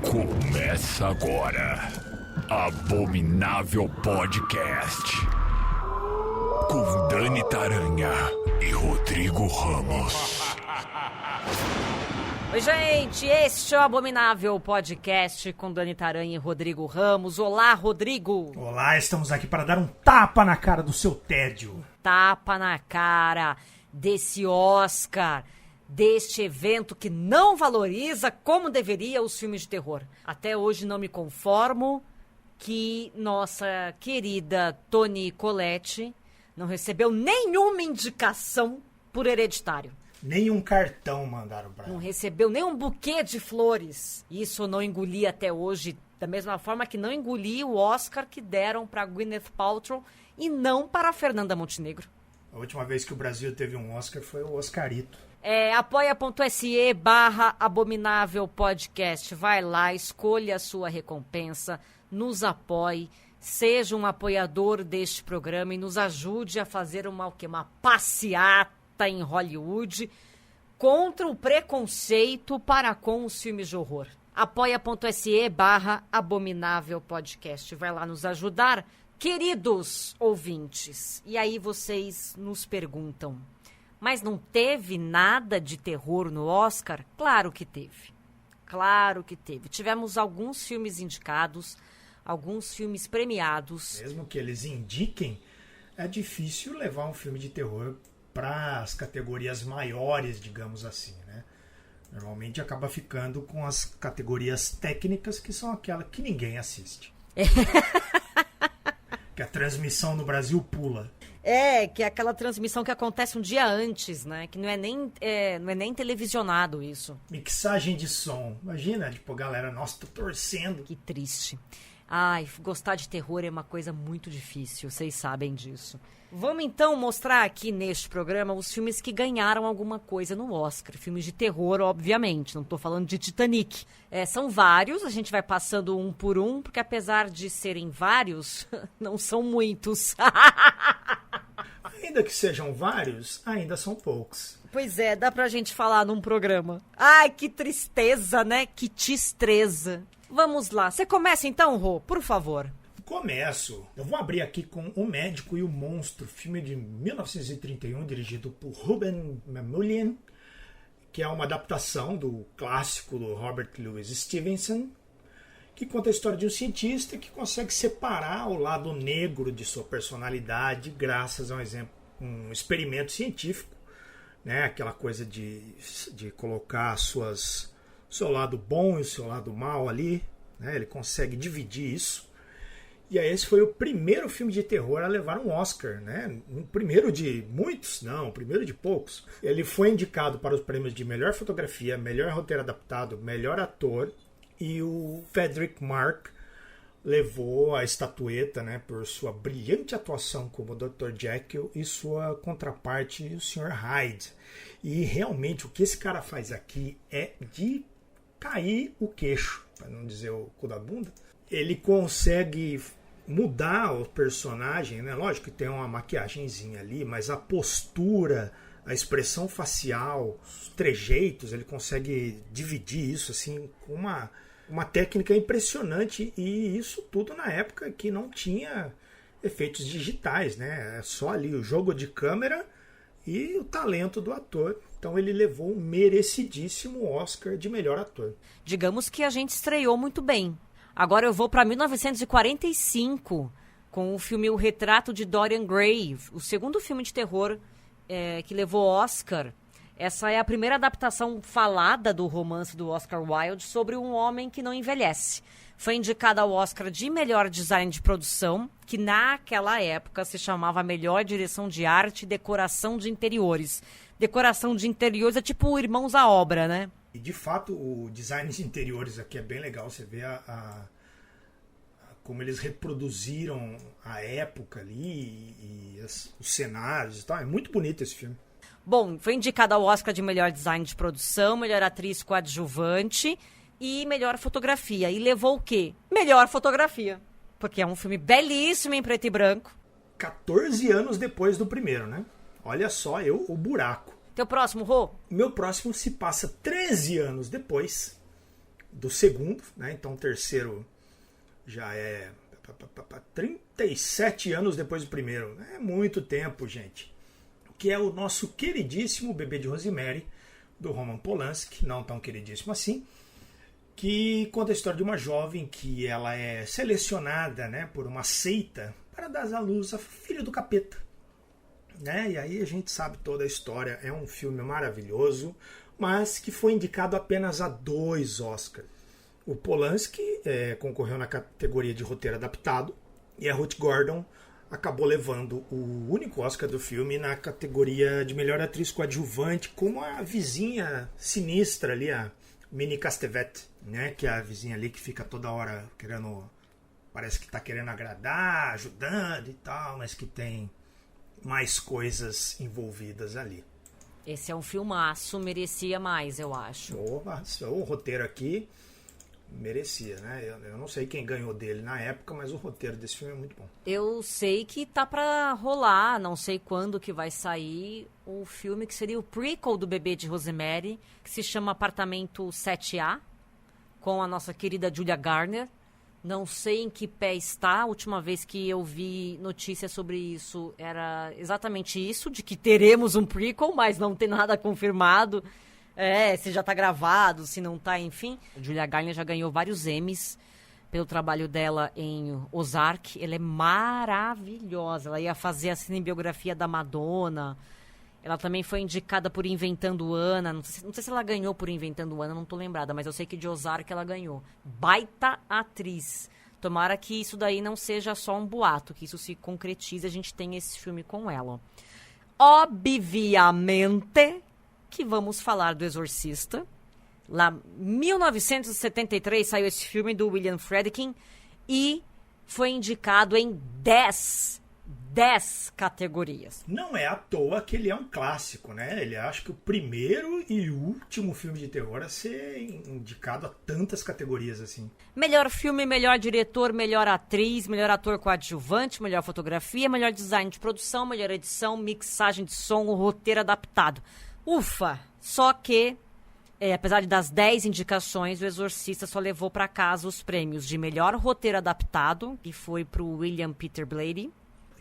Começa agora, Abominável Podcast, com Dani Taranha e Rodrigo Ramos. Oi, gente, este é o Abominável Podcast com Dani Taranha e Rodrigo Ramos. Olá, Rodrigo. Olá, estamos aqui para dar um tapa na cara do seu tédio. Tapa na cara desse Oscar, deste evento que não valoriza como deveria os filmes de terror. Até hoje não me conformo que nossa querida Toni Collette não recebeu nenhuma indicação por Hereditário. Nenhum cartão mandaram pra ela. Não recebeu nem um buquê de flores. Isso eu não engoli até hoje, da mesma forma que não engoli o Oscar que deram para Gwyneth Paltrow e não para a Fernanda Montenegro. A última vez que o Brasil teve um Oscar foi o Oscarito. Apoia.se/Abominável Podcast. Vai lá, escolha a sua recompensa, nos apoie, seja um apoiador deste programa e nos ajude a fazer uma passeata em Hollywood contra o preconceito para com os filmes de horror. Apoia.se/Abominável Podcast. Vai lá nos ajudar, queridos ouvintes. E aí vocês nos perguntam, mas não teve nada de terror no Oscar? Claro que teve. Claro que teve. Tivemos alguns filmes indicados, alguns filmes premiados. Mesmo que eles indiquem, é difícil levar um filme de terror para as categorias maiores, digamos assim, né? Normalmente acaba ficando com as categorias técnicas, que são aquelas que ninguém assiste. Que a transmissão no Brasil pula. Que é aquela transmissão que acontece um dia antes, né? Que não é nem televisionado isso. Mixagem de som. Imagina, tipo, galera, nossa, tô torcendo. Que triste. Ai, gostar de terror é uma coisa muito difícil, vocês sabem disso. Vamos então mostrar aqui neste programa os filmes que ganharam alguma coisa no Oscar. Filmes de terror, obviamente, não estou falando de Titanic. São vários, a gente vai passando um por um, porque apesar de serem vários, não são muitos. Ainda que sejam vários, ainda são poucos. Pois é, dá pra gente falar num programa. Ai, que tristeza, né? Que tistreza. Vamos lá. Você começa então, Rô, por favor. Começo. Eu vou abrir aqui com O Médico e o Monstro, filme de 1931, dirigido por Ruben Mamoulian, que é uma adaptação do clássico do Robert Louis Stevenson, que conta a história de um cientista que consegue separar o lado negro de sua personalidade graças a um experimento científico, né? Aquela coisa de colocar seu lado bom e o seu lado mal ali, né? Ele consegue dividir isso. E aí esse foi o primeiro filme de terror a levar um Oscar, né? O primeiro de muitos? Não, o primeiro de poucos. Ele foi indicado para os prêmios de melhor fotografia, melhor roteiro adaptado, melhor ator, e o Frederick Mark levou a estatueta, né, por sua brilhante atuação como Dr. Jekyll e sua contraparte, o Sr. Hyde. E realmente o que esse cara faz aqui é de cair o queixo, para não dizer o cu da bunda. Ele consegue mudar o personagem, né? Lógico que tem uma maquiagenzinha ali, mas a postura, a expressão facial, os trejeitos, ele consegue dividir isso assim com uma técnica impressionante, e isso tudo na época que não tinha efeitos digitais, né? É só ali o jogo de câmera e o talento do ator. Então ele levou um merecidíssimo Oscar de melhor ator. Digamos que a gente estreou muito bem. Agora eu vou para 1945 com o filme O Retrato de Dorian Gray, o segundo filme de terror que levou Oscar. Essa é a primeira adaptação falada do romance do Oscar Wilde sobre um homem que não envelhece. Foi indicado ao Oscar de melhor design de produção, que naquela época se chamava melhor direção de arte e decoração de interiores. Decoração de interiores é tipo Irmãos à Obra, né? E de fato o design de interiores aqui é bem legal. Você vê como eles reproduziram a época ali e os cenários e tal. É muito bonito esse filme. Bom, foi indicado ao Oscar de melhor design de produção, melhor atriz coadjuvante e melhor fotografia. E levou o quê? Melhor fotografia. Porque é um filme belíssimo em preto e branco. 14 anos depois do primeiro, né? Olha só o buraco. Teu próximo, Rô? Meu próximo se passa 13 anos depois do segundo, né? Então o terceiro já é 37 anos depois do primeiro. É muito tempo, gente. Que é o nosso queridíssimo Bebê de Rosemary, do Roman Polanski, não tão queridíssimo assim, que conta a história de uma jovem que ela é selecionada, né, por uma seita para dar à luz a filho do capeta. Né? E aí a gente sabe toda a história. É um filme maravilhoso, mas que foi indicado apenas a 2 Oscars. O Polanski concorreu na categoria de roteiro adaptado e a Ruth Gordon acabou levando o único Oscar do filme na categoria de melhor atriz coadjuvante, como a vizinha sinistra ali, a Minnie Castevet, né? Que é a vizinha ali que fica toda hora querendo, parece que está querendo agradar, ajudando e tal, mas que tem mais coisas envolvidas ali. Esse é um filmaço, merecia mais, eu acho. O roteiro aqui merecia, né? Eu não sei quem ganhou dele na época, mas o roteiro desse filme é muito bom. Eu sei que tá pra rolar, não sei quando que vai sair, o filme que seria o prequel do Bebê de Rosemary, que se chama Apartamento 7A, com a nossa querida Julia Garner. Não sei em que pé está. A última vez que eu vi notícias sobre isso era exatamente isso, de que teremos um prequel, mas não tem nada confirmado. Se já tá gravado, se não tá, enfim. A Julia Garner já ganhou vários Emmys pelo trabalho dela em Ozark. Ela é maravilhosa. Ela ia fazer a cinebiografia da Madonna. Ela também foi indicada por Inventando Anna. Não sei se ela ganhou por Inventando Anna, não tô lembrada. Mas eu sei que de Ozark ela ganhou. Baita atriz. Tomara que isso daí não seja só um boato, que isso se concretize. A gente tem esse filme com ela. Obviamente que vamos falar do Exorcista. Lá, 1973, saiu esse filme do William Friedkin e foi indicado em 10 categorias. Não é à toa que ele é um clássico, né? Ele acho que o primeiro e último filme de terror a ser indicado a tantas categorias assim. Melhor filme, melhor diretor, melhor atriz, melhor ator coadjuvante, melhor fotografia, melhor design de produção, melhor edição, mixagem de som, roteiro adaptado. Ufa! Só que, apesar das 10 indicações, o Exorcista só levou para casa os prêmios de melhor roteiro adaptado, que foi para o William Peter Blatty.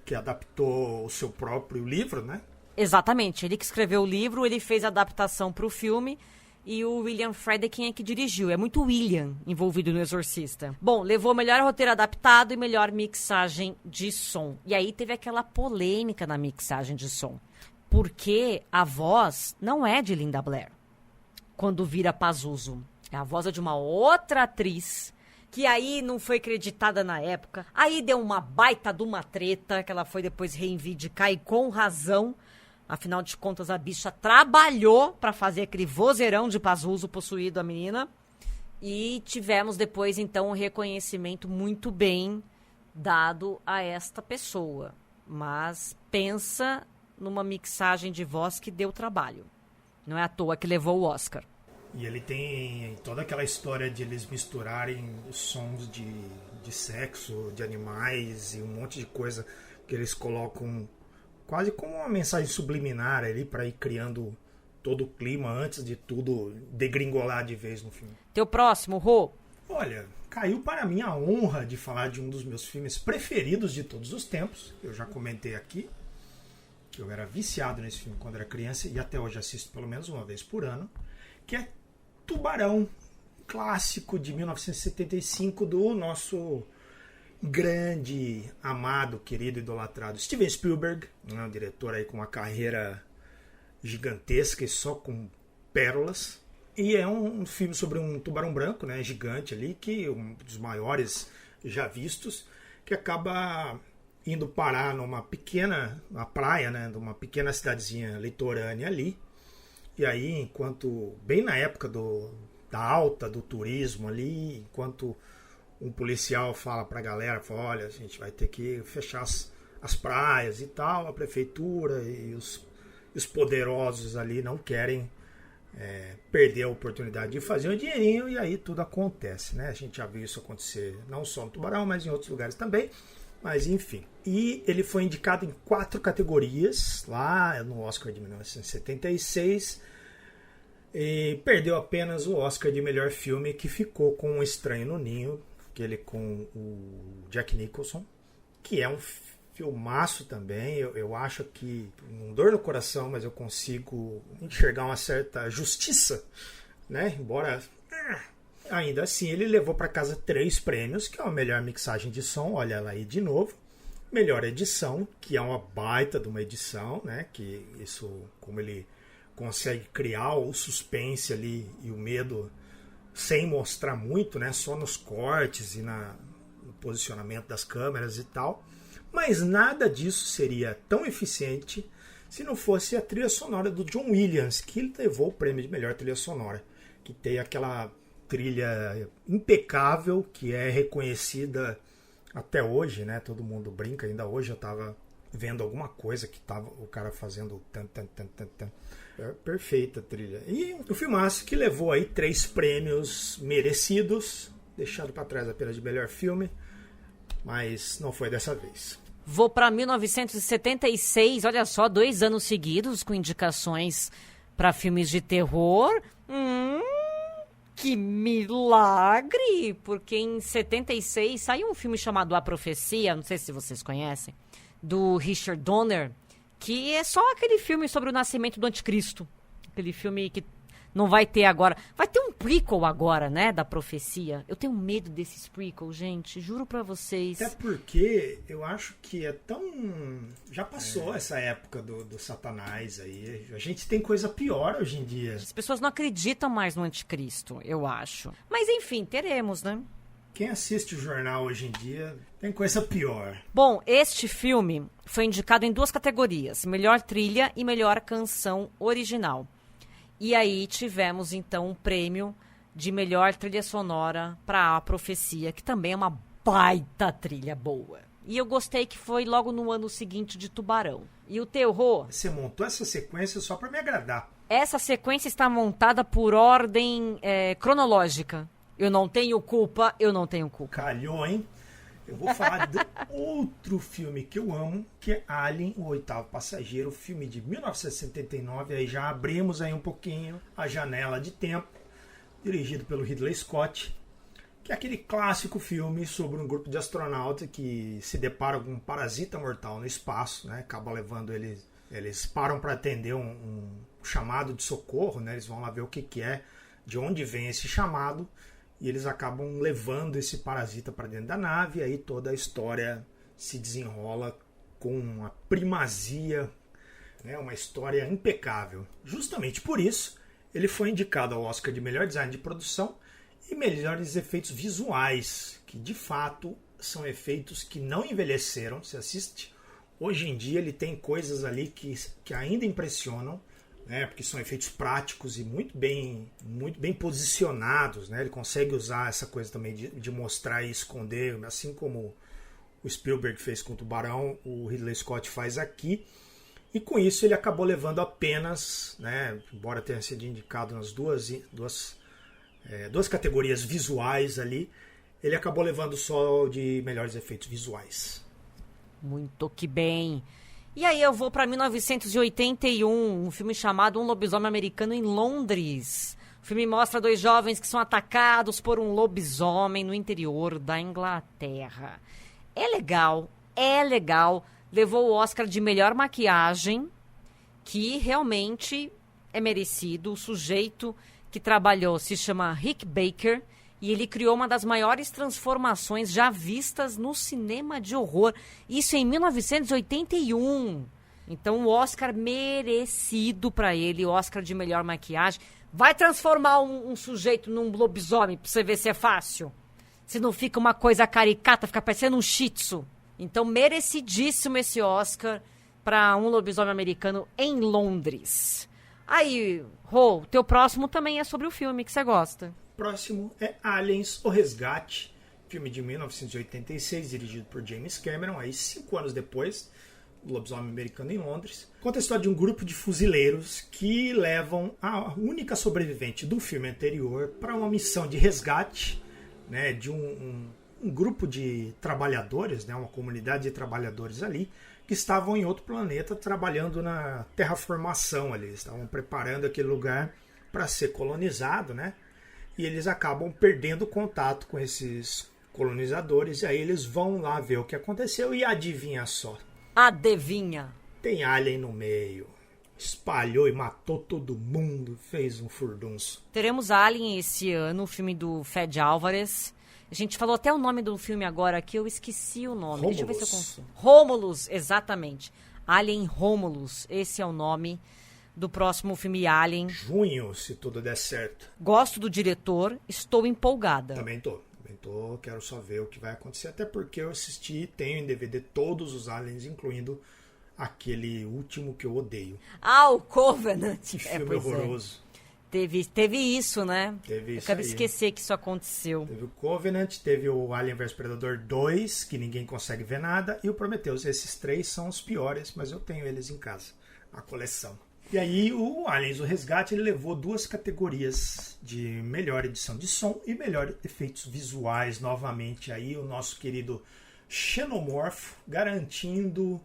Que adaptou o seu próprio livro, né? Exatamente. Ele que escreveu o livro, ele fez a adaptação para o filme e o William Friedkin é que dirigiu. É muito William envolvido no Exorcista. Bom, levou melhor roteiro adaptado e melhor mixagem de som. E aí teve aquela polêmica na mixagem de som. Porque a voz não é de Linda Blair quando vira Pazuzu. A voz é de uma outra atriz que aí não foi creditada na época. Aí deu uma baita de uma treta que ela foi depois reivindicar e com razão. Afinal de contas, a bicha trabalhou para fazer aquele vozeirão de Pazuzu possuído a menina. E tivemos depois, então, um reconhecimento muito bem dado a esta pessoa. Mas pensa numa mixagem de voz que deu trabalho. Não é à toa que levou o Oscar. E ele tem toda aquela história de eles misturarem os sons de sexo, de animais e um monte de coisa que eles colocam quase como uma mensagem subliminar ali para ir criando todo o clima antes de tudo degringolar de vez no filme. Teu próximo, Rô? Olha, caiu para mim a honra de falar de um dos meus filmes preferidos de todos os tempos. Eu já comentei aqui que eu era viciado nesse filme quando era criança e até hoje assisto pelo menos uma vez por ano, que é Tubarão, clássico de 1975 do nosso grande, amado, querido, idolatrado Steven Spielberg, um diretor aí com uma carreira gigantesca e só com pérolas. E é um filme sobre um tubarão branco, né, gigante ali, que um dos maiores já vistos, que acaba indo parar numa praia, né, numa pequena cidadezinha litorânea ali. E aí, enquanto, bem na época da alta do turismo ali, enquanto um policial fala pra galera, fala, olha, a gente vai ter que fechar as praias e tal, a prefeitura e os poderosos ali não querem perder a oportunidade de fazer um dinheirinho, e aí tudo acontece, né? A gente já viu isso acontecer não só no Tubarão, mas em outros lugares também. Mas enfim. E ele foi indicado em 4 categorias, lá no Oscar de 1976. E perdeu apenas o Oscar de melhor filme, que ficou com Um Estranho no Ninho, aquele com o Jack Nicholson, que é um filmaço também. Eu acho que, com dor no coração, mas eu consigo enxergar uma certa justiça, né? Embora, ainda assim, ele levou para casa 3 prêmios, que é a melhor mixagem de som, olha ela aí de novo. Melhor edição, que é uma baita de uma edição, né? Que isso, como ele consegue criar o suspense ali e o medo sem mostrar muito, né? Só nos cortes e no posicionamento das câmeras e tal. Mas nada disso seria tão eficiente se não fosse a trilha sonora do John Williams, que levou o prêmio de melhor trilha sonora, que tem aquela trilha impecável, que é reconhecida até hoje, né? Todo mundo brinca, ainda hoje eu tava vendo alguma coisa que tava o cara fazendo tan, tan, tan, tan, tan. É perfeita a trilha. E o filmaço que levou aí 3 prêmios merecidos, deixado para trás apenas de melhor filme, mas não foi dessa vez. Vou para 1976, olha só, 2 anos seguidos com indicações para filmes de terror. Que milagre! Porque em 76 saiu um filme chamado A Profecia, não sei se vocês conhecem, do Richard Donner, que é só aquele filme sobre o nascimento do anticristo. Aquele filme que não vai ter agora. Vai ter um prequel agora, né, da Profecia. Eu tenho medo desses prequels, gente, juro pra vocês. Até porque eu acho que é tão... Já passou essa época do Satanás aí. A gente tem coisa pior hoje em dia. As pessoas não acreditam mais no anticristo, eu acho. Mas enfim, teremos, né? Quem assiste o jornal hoje em dia tem coisa pior. Bom, este filme foi indicado em 2 categorias, melhor trilha e melhor canção original. E aí tivemos, então, um prêmio de melhor trilha sonora para A Profecia, que também é uma baita trilha boa. E eu gostei que foi logo no ano seguinte de Tubarão. E o terror... Você montou essa sequência só para me agradar. Essa sequência está montada por ordem cronológica. Eu não tenho culpa. Calhou, hein? Eu vou falar de outro filme que eu amo, que é Alien, o Oitavo Passageiro, filme de 1979. Aí já abrimos aí um pouquinho a janela de tempo, dirigido pelo Ridley Scott, que é aquele clássico filme sobre um grupo de astronautas que se depara com um parasita mortal no espaço, né? Acaba levando eles param para atender um chamado de socorro, né? Eles vão lá ver o que é, de onde vem esse chamado. E eles acabam levando esse parasita para dentro da nave, e aí toda a história se desenrola com uma primazia, né, uma história impecável. Justamente por isso, ele foi indicado ao Oscar de melhor design de produção e melhores efeitos visuais, que de fato são efeitos que não envelheceram. Você assiste, hoje em dia ele tem coisas ali que ainda impressionam, né, porque são efeitos práticos e muito bem posicionados, né? Ele consegue usar essa coisa também de mostrar e esconder, assim como o Spielberg fez com o Tubarão, o Ridley Scott faz aqui. E com isso ele acabou levando apenas, né, embora tenha sido indicado nas duas categorias visuais ali, ele acabou levando só de melhores efeitos visuais. Muito que bem. E aí eu vou para 1981, um filme chamado Um Lobisomem Americano em Londres. O filme mostra 2 jovens que são atacados por um lobisomem no interior da Inglaterra. É legal. Levou o Oscar de melhor maquiagem, que realmente é merecido. O sujeito que trabalhou se chama Rick Baker, e ele criou uma das maiores transformações já vistas no cinema de horror. Isso em 1981. Então, o Oscar merecido para ele, o Oscar de melhor maquiagem. Vai transformar um sujeito num lobisomem para você ver se é fácil. Se não fica uma coisa caricata, fica parecendo um shih tzu. Então, merecidíssimo esse Oscar para Um Lobisomem Americano em Londres. Aí, Rô, teu próximo também é sobre o filme que você gosta. Próximo é Aliens, O Resgate, filme de 1986, dirigido por James Cameron, aí 5 anos depois do Lobisomem Americano em Londres. Conta a história de um grupo de fuzileiros que levam a única sobrevivente do filme anterior para uma missão de resgate, né, de um um grupo de trabalhadores, né, uma comunidade de trabalhadores ali, que estavam em outro planeta trabalhando na terraformação ali. Estavam preparando aquele lugar para ser colonizado, né? E eles acabam perdendo contato com esses colonizadores, e aí eles vão lá ver o que aconteceu e adivinha só. Adivinha. Tem alien no meio. Espalhou e matou todo mundo, fez um furdunço. Teremos Alien esse ano, o filme do Fede Álvares. A gente falou até o nome do filme agora aqui, eu esqueci o nome. Romulus. Deixa eu ver se eu consigo. Romulus, exatamente. Alien Romulus, esse é o nome do próximo filme Alien. Junho, se tudo der certo. Gosto do diretor, estou empolgada. Também tô, quero só ver o que vai acontecer, até porque eu assisti, tenho em DVD todos os Aliens, incluindo aquele último que eu odeio. Ah, o Covenant. Que filme horroroso. Teve isso, né? Teve isso. Eu acabei de aí. esquecer que isso aconteceu. Teve o Covenant, teve o Alien vs Predador 2, que ninguém consegue ver nada, e o Prometheus. Esses 3 são os piores, mas eu tenho eles em casa, a coleção. E aí o Aliens, o Resgate, ele levou 2 categorias de melhor edição de som e melhor efeitos visuais. Novamente aí o nosso querido Xenomorph garantindo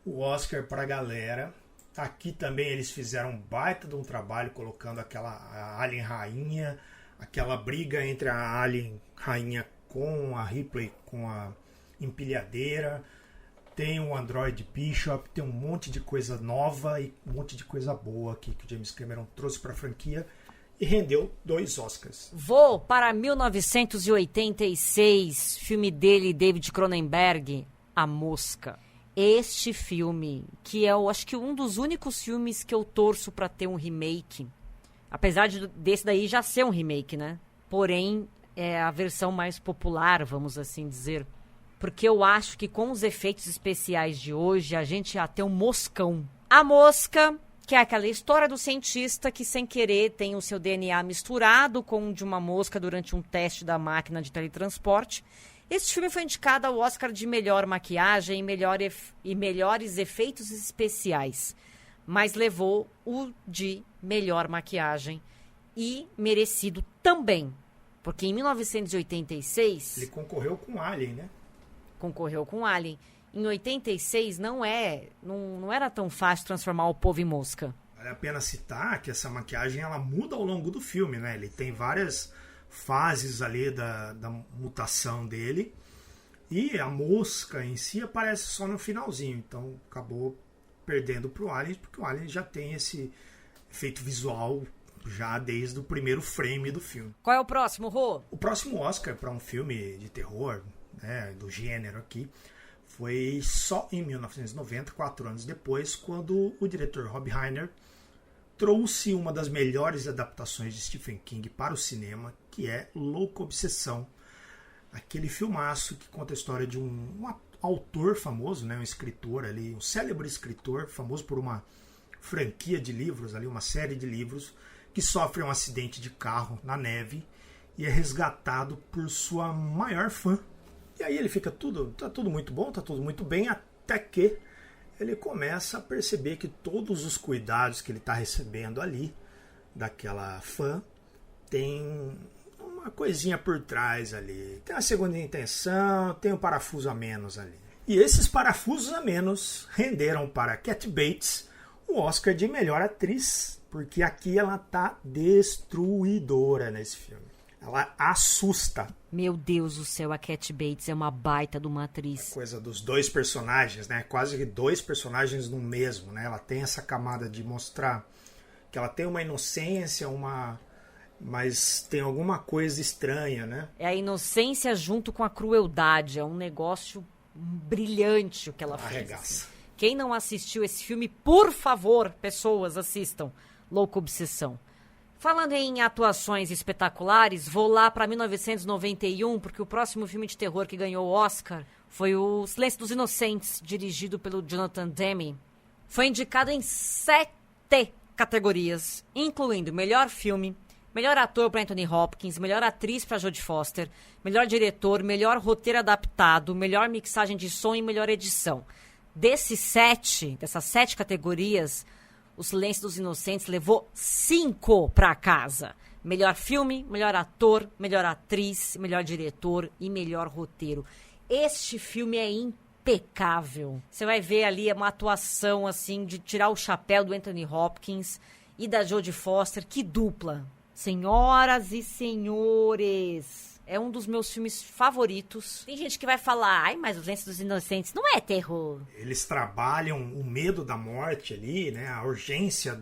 o Oscar pra galera. Aqui também eles fizeram um baita de um trabalho colocando aquela Alien Rainha, aquela briga entre a Alien Rainha com a Ripley, com a empilhadeira. Tem o Android Bishop, tem um monte de coisa nova e um monte de coisa boa aqui que o James Cameron trouxe para a franquia e rendeu 2 Oscars. Vou para 1986, filme dele, David Cronenberg, A Mosca. Este filme, que é, eu acho que um dos únicos filmes que eu torço para ter um remake, apesar desse daí já ser um remake, né? Porém, é a versão mais popular, vamos assim dizer. Porque eu acho que com os efeitos especiais de hoje, a gente ia ter um moscão. A Mosca, que é aquela história do cientista que sem querer tem o seu DNA misturado com o de uma mosca durante um teste da máquina de teletransporte. Este filme foi indicado ao Oscar de melhor maquiagem e melhores efeitos especiais, mas levou o de melhor maquiagem e merecido também, porque em 1986... Ele concorreu com Alien, né? Concorreu com Alien. Em 86 não era tão fácil transformar o povo em mosca. Vale a pena citar que essa maquiagem ela muda ao longo do filme, né? Ele tem várias fases ali da mutação dele e a mosca em si aparece só no finalzinho, então acabou perdendo pro Alien, porque o Alien já tem esse efeito visual já desde o primeiro frame do filme. Qual é o próximo, Rô? O próximo Oscar para um filme de terror, né, do gênero aqui, foi só em 1990, 4 anos depois, quando o diretor Rob Reiner trouxe uma das melhores adaptações de Stephen King para o cinema, que é Louca Obsessão. Aquele filmaço que conta a história de um autor famoso, né, um escritor ali, um célebre escritor, famoso por uma franquia de livros, ali, uma série de livros, que sofre um acidente de carro na neve e é resgatado por sua maior fã. E aí ele fica tá tudo muito bom, tá tudo muito bem, até que ele começa a perceber que todos os cuidados que ele está recebendo ali, daquela fã, tem uma coisinha por trás ali. Tem a segunda intenção, tem um parafuso a menos ali. E esses parafusos a menos renderam para Kathy Bates o Oscar de melhor atriz, porque aqui ela tá destruidora nesse filme. Ela assusta. Meu Deus do céu, a Kathy Bates é uma baita de uma atriz. A coisa dos 2 personagens, né? Quase que 2 personagens no mesmo, né? Ela tem essa camada de mostrar que ela tem uma inocência, mas tem alguma coisa estranha, né? É a inocência junto com a crueldade. É um negócio brilhante o que ela fez. Arregaça. Quem não assistiu esse filme, por favor, pessoas, assistam. Louca Obsessão. Falando em atuações espetaculares, vou lá para 1991, porque o próximo filme de terror que ganhou o Oscar foi o Silêncio dos Inocentes, dirigido pelo Jonathan Demme. Foi indicado em 7 categorias, incluindo melhor filme, melhor ator para Anthony Hopkins, melhor atriz para Jodie Foster, melhor diretor, melhor roteiro adaptado, melhor mixagem de som e melhor edição. Dessas 7 categorias, O Silêncio dos Inocentes levou 5 pra casa. Melhor filme, melhor ator, melhor atriz, melhor diretor e melhor roteiro. Este filme é impecável. Você vai ver ali uma atuação assim de tirar o chapéu do Anthony Hopkins e da Jodie Foster. Que dupla! Senhoras e senhores, é um dos meus filmes favoritos. Tem gente que vai falar, ai, mas O Silêncio dos Inocentes não é terror. Eles trabalham o medo da morte ali, né? A urgência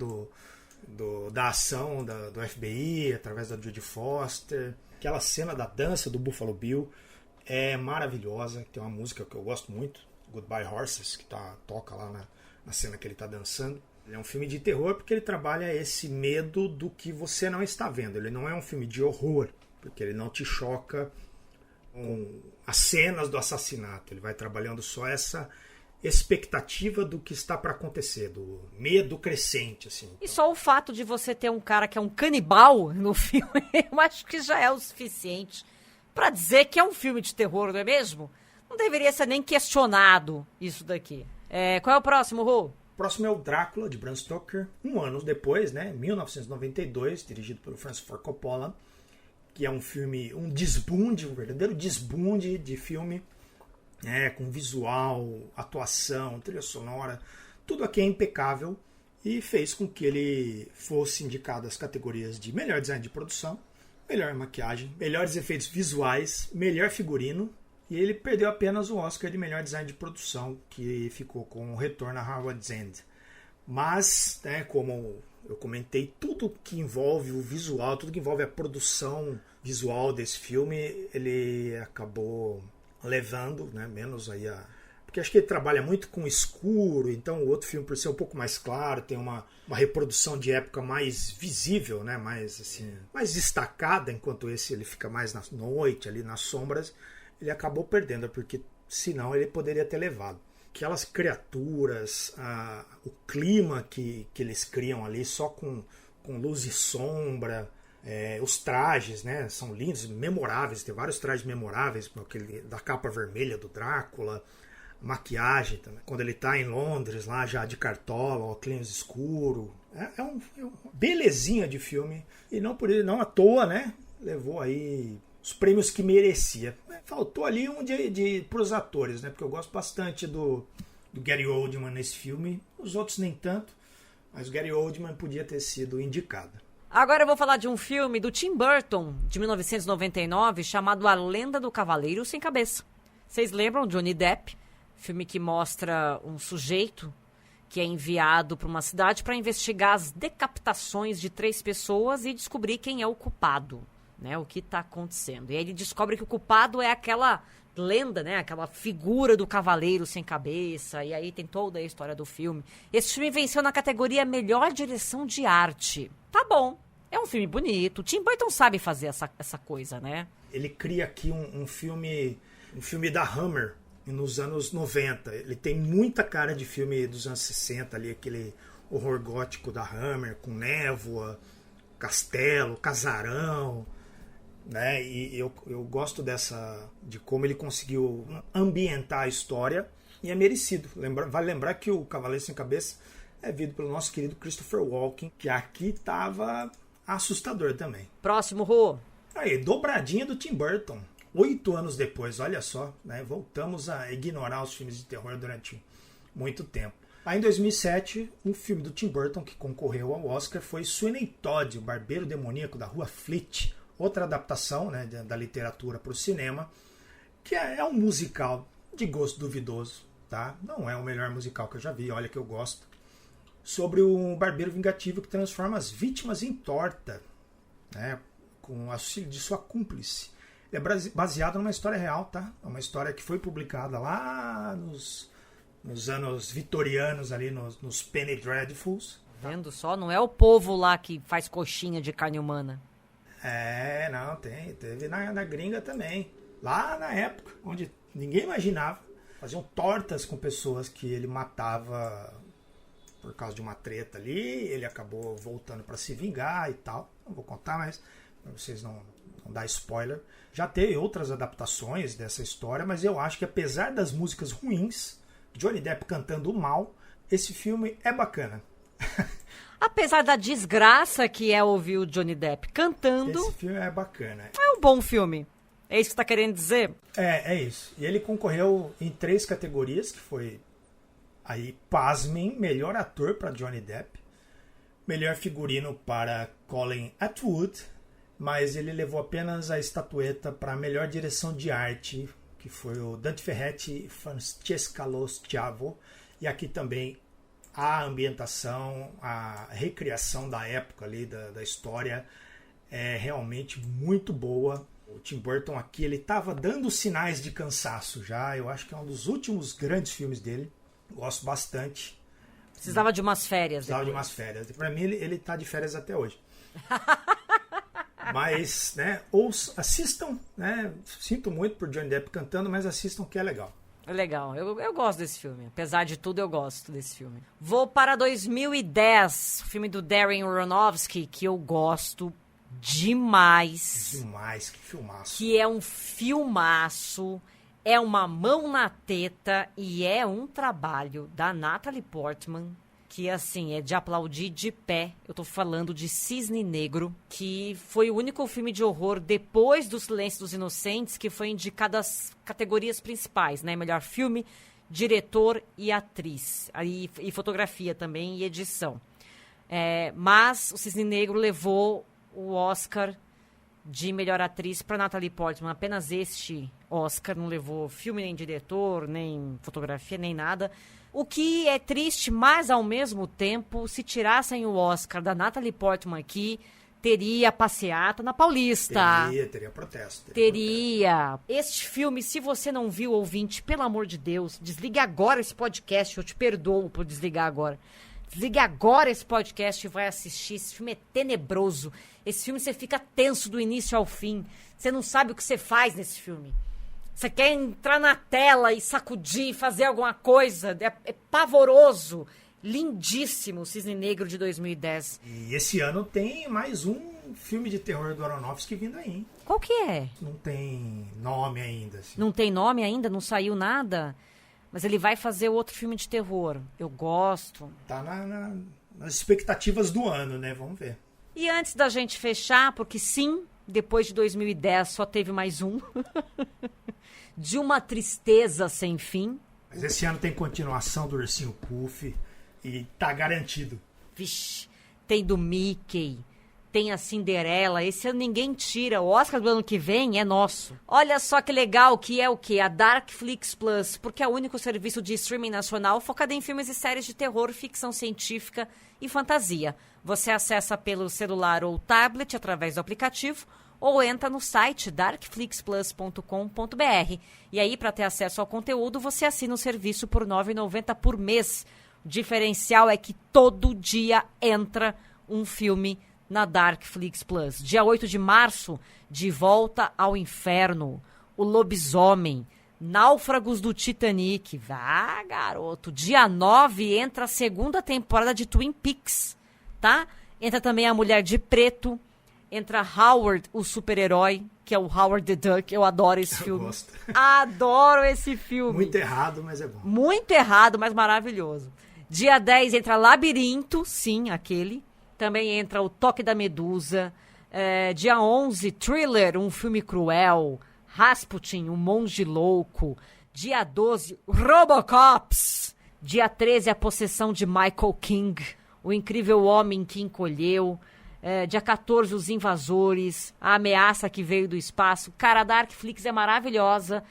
da ação do FBI através da Jodie Foster. Aquela cena da dança do Buffalo Bill é maravilhosa. Tem uma música que eu gosto muito, Goodbye Horses, que toca lá na cena que ele está dançando. Ele é um filme de terror porque ele trabalha esse medo do que você não está vendo. Ele não é um filme de horror, porque ele não te choca com as cenas do assassinato. Ele vai trabalhando só essa expectativa do que está para acontecer, do medo crescente, assim. E só o fato de você ter um cara que é um canibal no filme, eu acho que já é o suficiente para dizer que é um filme de terror, não é mesmo? Não deveria ser nem questionado isso daqui. Qual é o próximo, Rô? O próximo é o Drácula, de Bram Stoker, ano depois, né, 1992, dirigido pelo Francis Ford Coppola, que é um filme, um verdadeiro desbunde de filme, com visual, atuação, trilha sonora, tudo aqui é impecável e fez com que ele fosse indicado às categorias de melhor design de produção, melhor maquiagem, melhores efeitos visuais, melhor figurino, e ele perdeu apenas o Oscar de melhor design de produção, que ficou com o Retorno a Howard's End. Mas, como eu comentei, tudo que envolve o visual, tudo que envolve a produção visual desse filme, ele acabou levando, menos aí porque acho que ele trabalha muito com escuro, então o outro filme, por ser um pouco mais claro, tem uma reprodução de época mais visível, mais destacada, enquanto esse ele fica mais na noite, ali nas sombras, ele acabou perdendo, porque senão ele poderia ter levado. Aquelas criaturas, o clima que eles criam ali só com luz e sombra, os trajes, são lindos, memoráveis, tem vários trajes memoráveis, aquele da capa vermelha do Drácula, maquiagem também. Quando ele está em Londres, lá já de cartola, óculos escuro, é uma belezinha de filme, e não à toa, levou aí os prêmios que merecia. Faltou ali um para os atores, porque eu gosto bastante do Gary Oldman nesse filme, os outros nem tanto, mas o Gary Oldman podia ter sido indicado. Agora eu vou falar de um filme do Tim Burton, de 1999, chamado A Lenda do Cavaleiro Sem Cabeça. Vocês lembram? Johnny Depp, filme que mostra um sujeito que é enviado para uma cidade para investigar as decapitações de 3 pessoas e descobrir quem é o culpado, o que está acontecendo. E aí ele descobre que o culpado é aquela lenda, aquela figura do cavaleiro sem cabeça, e aí tem toda a história do filme. Esse filme venceu na categoria Melhor Direção de Arte. Tá bom, é um filme bonito, o Tim Burton sabe fazer essa coisa, Ele cria aqui um filme da Hammer, nos anos 90. Ele tem muita cara de filme dos anos 60, ali, aquele horror gótico da Hammer, com névoa, castelo, casarão, e eu gosto de como ele conseguiu ambientar a história, e é merecido. Vale lembrar que o Cavaleiro Sem Cabeça é vindo pelo nosso querido Christopher Walken, que aqui estava assustador também. Próximo, Rô. Aí, dobradinha do Tim Burton. 8 anos depois, olha só, voltamos a ignorar os filmes de terror durante muito tempo. Aí em 2007, um filme do Tim Burton que concorreu ao Oscar foi Sweeney Todd, o barbeiro demoníaco da Rua Fleet, outra adaptação da literatura para o cinema, que é um musical de gosto duvidoso, tá? Não é o melhor musical que eu já vi, olha que eu gosto, sobre um barbeiro vingativo que transforma as vítimas em torta, com o auxílio de sua cúmplice. Ele é baseado numa história real, tá? É uma história que foi publicada lá nos anos vitorianos, ali nos Penny Dreadfuls. Vendo só, não é o povo lá que faz coxinha de carne humana. Não, teve na gringa também. Lá na época, onde ninguém imaginava, faziam tortas com pessoas que ele matava por causa de uma treta ali, ele acabou voltando para se vingar e tal. Não vou contar, mas para vocês não dar spoiler. Já teve outras adaptações dessa história, mas eu acho que apesar das músicas ruins, Johnny Depp cantando mal, esse filme é bacana. Apesar da desgraça que é ouvir o Johnny Depp cantando... Esse filme é bacana. É um bom filme. É isso que você tá querendo dizer? É isso. E ele concorreu em 3 categorias, que foi, aí, pasmem, melhor ator para Johnny Depp, melhor figurino para Colin Atwood, mas ele levou apenas a estatueta para melhor direção de arte, que foi o Dante Ferretti e Francesca Lo Schiavo, e aqui também a ambientação, a recriação da época ali, da história, é realmente muito boa. O Tim Burton aqui, ele estava dando sinais de cansaço já. Eu acho que é um dos últimos grandes filmes dele. Gosto bastante. Precisava de umas férias. Precisava de umas férias. Pra mim, ele tá de férias até hoje. Mas, né, assistam, né? Sinto muito por Johnny Depp cantando, mas assistam que é legal. É legal, eu gosto desse filme. Apesar de tudo, eu gosto desse filme. Vou para 2010, o filme do Darren Aronofsky, que eu gosto demais. Demais, que filmaço. Que é um filmaço, é uma mão na teta e é um trabalho da Natalie Portman, que, assim, é de aplaudir de pé. Eu tô falando de Cisne Negro, que foi o único filme de horror depois do Silêncio dos Inocentes que foi indicado às categorias principais, né? Melhor filme, diretor e atriz. E fotografia também e edição. Mas o Cisne Negro levou o Oscar de melhor atriz para Natalie Portman. Apenas este Oscar, não levou filme, nem diretor, nem fotografia, nem nada. O que é triste, mas ao mesmo tempo, se tirassem o Oscar da Natalie Portman aqui, teria passeata na Paulista. Teria protesto. Teria. Este filme, se você não viu, ouvinte, pelo amor de Deus, desligue agora esse podcast, eu te perdoo por desligar agora. Desligue agora esse podcast e vai assistir. Esse filme é tenebroso. Esse filme você fica tenso do início ao fim. Você não sabe o que você faz nesse filme. Você quer entrar na tela e sacudir, fazer alguma coisa. É pavoroso. Lindíssimo, Cisne Negro de 2010. E esse ano tem mais um filme de terror do Aronofsky vindo aí, hein? Qual que é? Não tem nome ainda. Assim. Não tem nome ainda? Não saiu nada? Mas ele vai fazer outro filme de terror. Eu gosto. Tá nas expectativas do ano, né? Vamos ver. E antes da gente fechar, porque sim, depois de 2010 só teve mais um. De uma tristeza sem fim. Mas esse ano tem continuação do Ursinho Puff e tá garantido. Vixe, tem do Mickey, tem a Cinderela. Esse ano ninguém tira. O Oscar do ano que vem é nosso. Olha só que legal que é o quê? A Darkflix Plus, porque é o único serviço de streaming nacional focado em filmes e séries de terror, ficção científica e fantasia. Você acessa pelo celular ou tablet através do aplicativo ou entra no site darkflixplus.com.br. E aí, para ter acesso ao conteúdo, você assina o serviço por R$ 9,90 por mês. O diferencial é que todo dia entra um filme na Darkflix Plus. Dia 8 de março, De Volta ao Inferno, O Lobisomem, Náufragos do Titanic. Ah, garoto. Dia 9 entra a segunda temporada de Twin Peaks, tá? Entra também A Mulher de Preto, entra Howard, o super-herói, que é o Howard the Duck. Eu adoro esse filme. Eu gosto. Adoro esse filme. Muito errado, mas é bom. Muito errado, mas maravilhoso. Dia 10 entra Labirinto, sim, aquele. Também entra O Toque da Medusa. Dia 11, Thriller, um filme cruel. Rasputin, um monge louco. Dia 12, Robocops. Dia 13, A Possessão de Michael King. O Incrível Homem que Encolheu. Dia 14, Os Invasores. A Ameaça que Veio do Espaço. Cara, a Darkflix é maravilhosa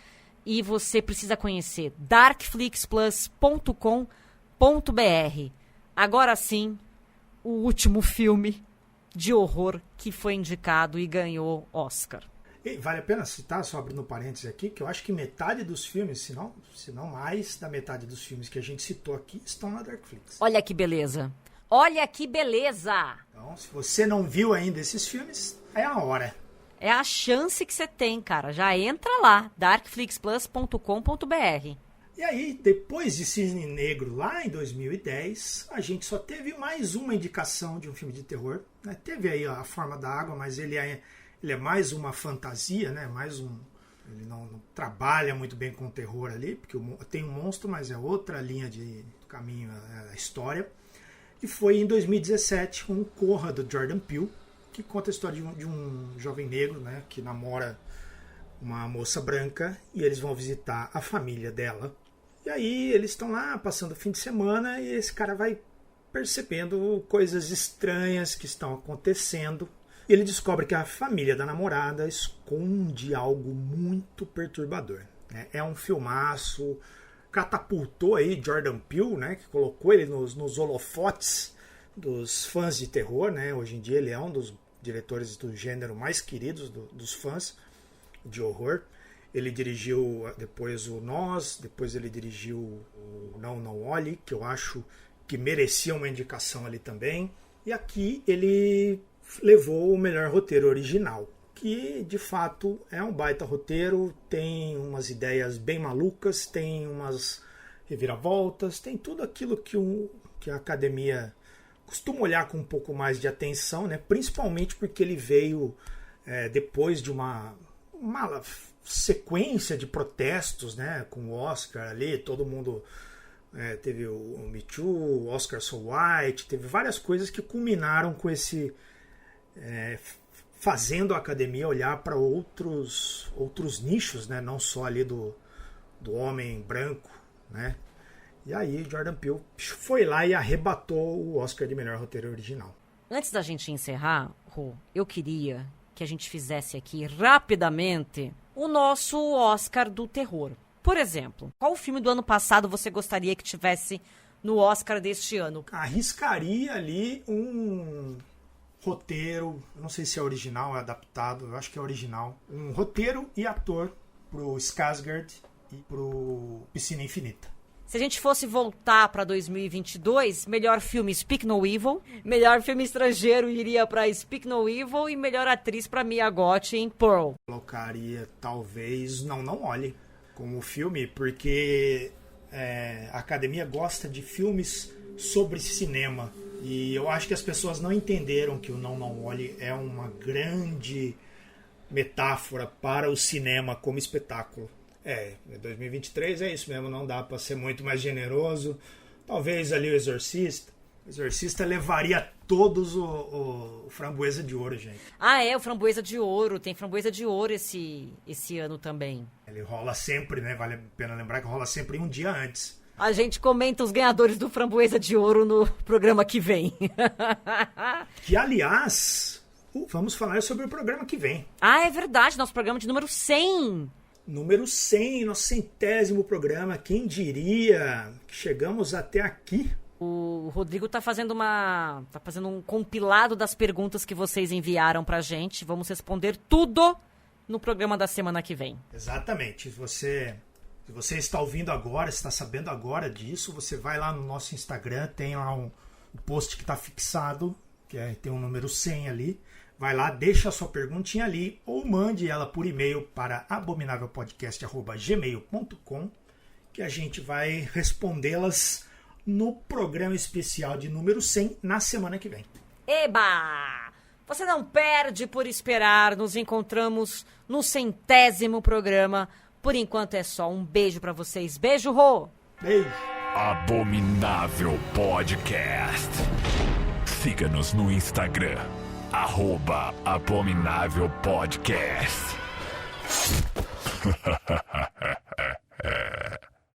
e você precisa conhecer. darkflixplus.com.br. Agora sim, o último filme de horror que foi indicado e ganhou Oscar. E vale a pena citar, só abrindo parênteses aqui, que eu acho que metade dos filmes, se não mais da metade dos filmes que a gente citou aqui, estão na Darkflix. Olha que beleza. Olha que beleza. Então, se você não viu ainda esses filmes, é a hora. É a chance que você tem, cara. Já entra lá, darkflixplus.com.br. E aí, depois de Cisne Negro, lá em 2010, a gente só teve mais uma indicação de um filme de terror. Né? Teve aí A Forma da Água, mas ele é mais uma fantasia, né? Ele não trabalha muito bem com o terror ali, porque tem um monstro, mas é outra linha de caminho a história. E foi em 2017 com Corra, do Jordan Peele, que conta a história de um jovem negro, né, que namora uma moça branca e eles vão visitar a família dela. E aí eles estão lá passando o fim de semana e esse cara vai percebendo coisas estranhas que estão acontecendo. E ele descobre que a família da namorada esconde algo muito perturbador, né? É um filmaço, catapultou aí Jordan Peele, né, que colocou ele nos holofotes dos fãs de terror, né? Hoje em dia ele é um dos diretores do gênero mais queridos dos fãs de horror. Ele dirigiu depois o Nós, depois ele dirigiu o Não Olhe, que eu acho que merecia uma indicação ali também. E aqui ele levou o melhor roteiro original, que de fato é um baita roteiro, tem umas ideias bem malucas, tem umas reviravoltas, tem tudo aquilo que a academia costuma olhar com um pouco mais de atenção, né? Principalmente porque ele veio depois de uma sequência de protestos, né? Com o Oscar ali, todo mundo teve o Me Too, o Oscar So White, teve várias coisas que culminaram com esse fazendo a academia olhar para outros nichos, né? Não só ali do homem branco, né? E aí Jordan Peele foi lá e arrebatou o Oscar de melhor roteiro original. Antes da gente encerrar, Rô, eu queria que a gente fizesse aqui rapidamente o nosso Oscar do terror. Por exemplo, qual filme do ano passado você gostaria que tivesse no Oscar deste ano? Arriscaria ali um roteiro, não sei se é original ou é adaptado, eu acho que é original. Um roteiro e ator pro Skarsgård e pro Piscina Infinita. Se a gente fosse voltar para 2022, melhor filme Speak No Evil, melhor filme estrangeiro iria para Speak No Evil e melhor atriz para Mia Goth em Pearl. Colocaria talvez Não Olhe como filme, porque a academia gosta de filmes sobre cinema e eu acho que as pessoas não entenderam que o Não Olhe é uma grande metáfora para o cinema como espetáculo. 2023 é isso mesmo, não dá para ser muito mais generoso. Talvez ali o Exorcista. O Exorcista levaria todos o Framboesa de Ouro, gente. O Framboesa de Ouro. Tem Framboesa de Ouro esse ano também. Ele rola sempre, né? Vale a pena lembrar que rola sempre um dia antes. A gente comenta os ganhadores do Framboesa de Ouro no programa que vem. Que, aliás, vamos falar sobre o programa que vem. É verdade, nosso programa de número 100. Número 100, nosso 100º programa. Quem diria que chegamos até aqui? O Rodrigo tá fazendo um compilado das perguntas que vocês enviaram pra gente. Vamos responder tudo no programa da semana que vem. Exatamente. Se você está ouvindo agora, está sabendo agora disso, você vai lá no nosso Instagram, tem lá um post que está fixado, tem um número 100 ali. Vai lá, deixa a sua perguntinha ali ou mande ela por e-mail para abominavelpodcast@gmail.com, que a gente vai respondê-las no programa especial de número 100 na semana que vem. Eba! Você não perde por esperar. Nos encontramos no 100º programa. Por enquanto é só. Um beijo pra vocês. Beijo, Rô! Beijo! Abominável Podcast. Siga-nos no Instagram. @abominávelpodcast.